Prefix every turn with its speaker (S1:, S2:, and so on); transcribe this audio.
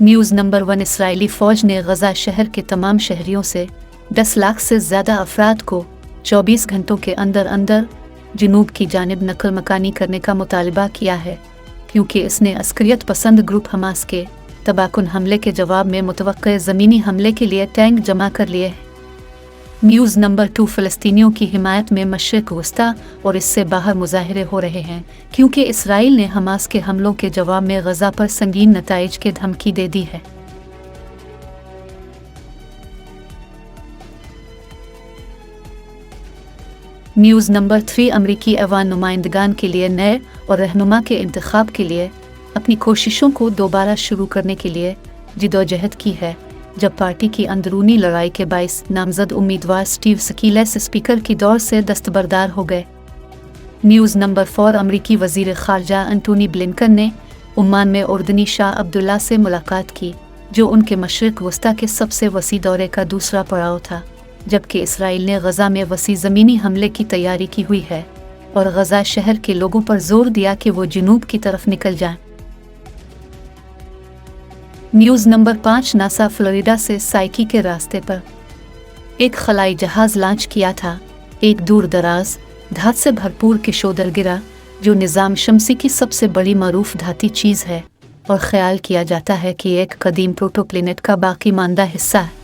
S1: News number 1। Israeli फ़ौज ने गज़ा शहर के तमाम शहरियों से 10 लाख से ज़्यादा अफराद को 24 घंटों के अंदर अंदर जनूब की जानिब नकल मकानी करने का मुतालबा किया है, क्योंकि इसने अस्करियत पसंद ग्रुप हमास के तबाहकुन हमले के जवाब में मुतवक्के ज़मीनी हमले के लिए टैंक जमा कर लिए हैं। News number 2। फ़लस्तीनियों की हिमायत में मशरिक़ वस्ता और इससे बाहर मुजाहरे हो रहे हैं, क्योंकि इसराइल ने हमास के हमलों के जवाब में गज़ा पर संगीन नताइज की धमकी दे दी है। News number 3। अमरीकी ऐवान नुमाइंदगान के लिए नए और रहनुमा के इंतखाब के लिए अपनी कोशिशों को दोबारा शुरू करने के लिए जिदोजहद की है, जब पार्टी की अंदरूनी लड़ाई के बाइस नामजद उम्मीदवार स्टीव स्कीलेस स्पीकर की दौर से दस्तबरदार हो गए। News number 4। अमरीकी वज़ीर ख़ारजा एंटोनी ब्लिंकन ने ओमान में उर्दनी शाह अब्दुल्ला से मुलाकात की, जो उनके मशरिक़ वस्ता के सबसे वसी दौरे का दूसरा पड़ाव था, जबकि इसराइल ने गज़ा में वसी ज़मीनी हमले की तैयारी की हुई है और गज़ा शहर के लोगों पर जोर दिया कि वो जनूब की तरफ निकल जाएं। News number 5। नासा फ्लोरिडा से साइकी के रास्ते पर एक खलाई जहाज़ लॉन्च किया था। एक दूर दराज धात से भरपूर किशोदर गिरा, जो निज़ाम शमसी की सबसे बड़ी मरूफ धाती चीज़ है और ख्याल किया जाता है कि एक कदीम प्रोटोप्लेनेट का बाकी मानदा हिस्सा है।